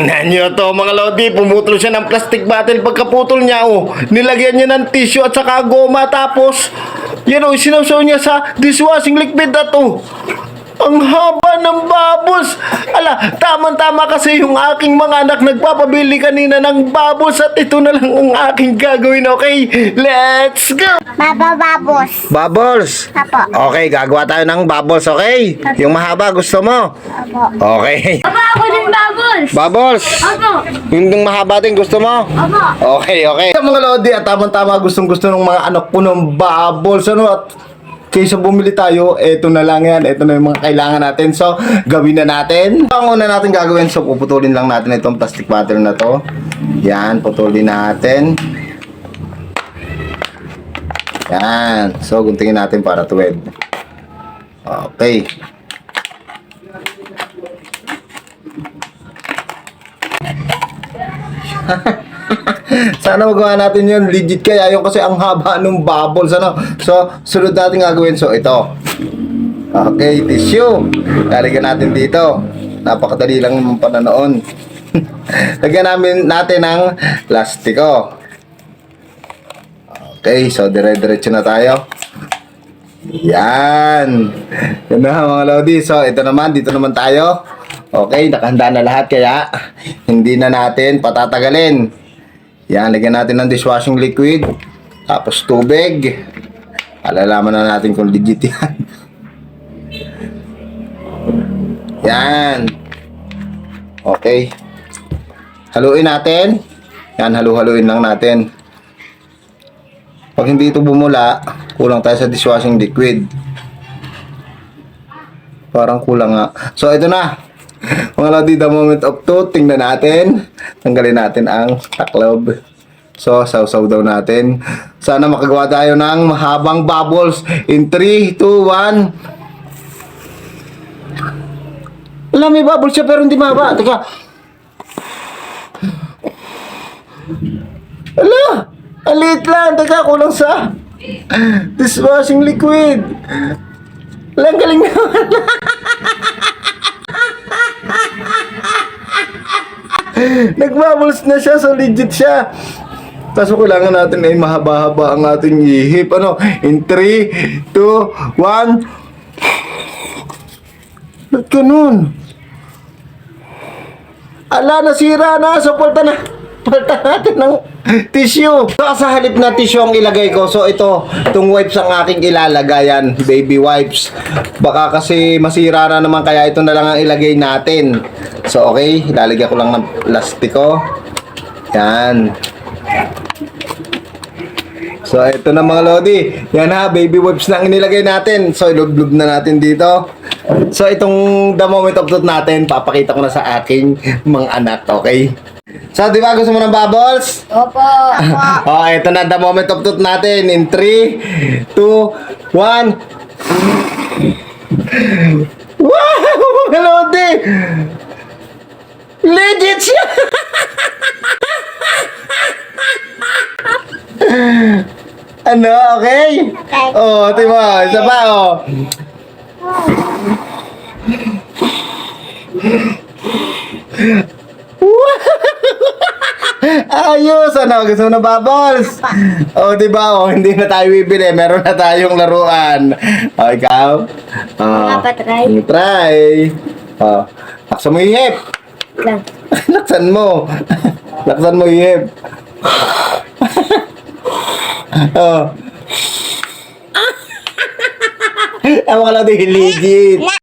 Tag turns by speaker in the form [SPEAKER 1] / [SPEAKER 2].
[SPEAKER 1] Tingnan nyo to mga lodi, pumutol siya ng plastic bottle. Pagkaputol niya, nilagyan niya ng tissue at saka goma. Tapos, yan sinawsaw niya sa dishwashing liquid na to. Ang haba ng bubbles. Ala, tama-tama kasi yung aking mga anak nagpapabili kanina ng bubbles at ito na lang ang aking gagawin, okay? Let's go!
[SPEAKER 2] Babos.
[SPEAKER 1] Bubbles.
[SPEAKER 2] Apo.
[SPEAKER 1] Okay, gagawa tayo ng bubbles, okay? Yung mahaba, gusto mo?
[SPEAKER 2] Apo.
[SPEAKER 1] Okay.
[SPEAKER 2] Papa, ako din bubbles.
[SPEAKER 1] Bubbles.
[SPEAKER 2] Apo.
[SPEAKER 1] Yung mahaba din, gusto mo?
[SPEAKER 2] Apo.
[SPEAKER 1] Okay, okay. Mga lodi, at tamang-tama gustong-gusto ng mga anak ko ng bubbles. Ano, at kaysa bumili tayo, eto na lang yan. Eto na yung mga kailangan natin. So, gawin na natin. So, ang una natin gagawin, so puputulin lang natin itong plastic bottle na to. Yan, putulin natin. Yan. So, guntingin natin para tuwid. Okay. Sana magawa natin yun. Legit kaya yun kasi ang haba ng bubbles. Ano? So, sunod natin gagawin. So, ito. Okay, tissue. Lalagyan natin dito. Napakadali lang naman pananoon. Lagyan natin ng plastiko. Okay, so dire-diretso na tayo. Yan. Yan na mga lodi. So, ito naman. Dito naman tayo. Okay, nakahanda na lahat. Kaya, hindi na natin patatagalin. Yan, lagyan natin ng dishwashing liquid. Tapos tubig. Alalaman na natin kung legit yan. Yan. Okay. Haluin natin. Yan, halu-haluin lang natin. Pag hindi ito bumula, kulang tayo sa dishwashing liquid. Parang kulang nga. So, ito na. Mga lodi, the moment of truth. Tingnan natin. Tanggalin natin ang taklob. So, sausaw daw natin. Sana makagawa tayo ng mahabang bubbles. In 3, 2, 1. Alam, may bubbles siya pero hindi mahaba. Teka. Ala! Ang liit lang. Teka, kulang sa dishwashing liquid. Alang galing naman. Nagbubbles na siya, so legit siya. Kaso kailangan natin ay mahaba-haba ang ating ihip. Ano? In 3, 2, 1. Ba't ganun? Ala, nasira na. So, palta natin ng tissue. So, sa halip na tissue ang ilagay ko. So, itong wipes ang aking ilalagayan. Baby wipes. Baka kasi masira na naman, kaya ito na lang ang ilagay natin. So, okay. Ilalagay ko lang ng plastiko. Yan. So, ito na mga lodi. Yan ha, baby wipes na ang inilagay natin. So, ilublob na natin dito. So, itong the moment of truth natin, papakita ko na sa aking mga anak, okay? So, di ba gusto mo ng bubbles?
[SPEAKER 2] Opo.
[SPEAKER 1] Oh, ito na the moment of truth natin. In 3, 2, 1. Wow! Mga lodi! Legit siya! Ano, okay?
[SPEAKER 2] Okay.
[SPEAKER 1] Oh, ito mo, isa pa, oh. Ayos, ano, gusto mo na bubbles? Oh, di ba, oh, hindi na tayo bibili, meron na tayong laruan. Oh, ikaw? Oh,
[SPEAKER 2] Napatry.
[SPEAKER 1] try. Oh, laksan mo yung hip.
[SPEAKER 2] Lang.
[SPEAKER 1] Laksan mo. Laksan mo yung hip. Oh. Ewan ka lang din, legit.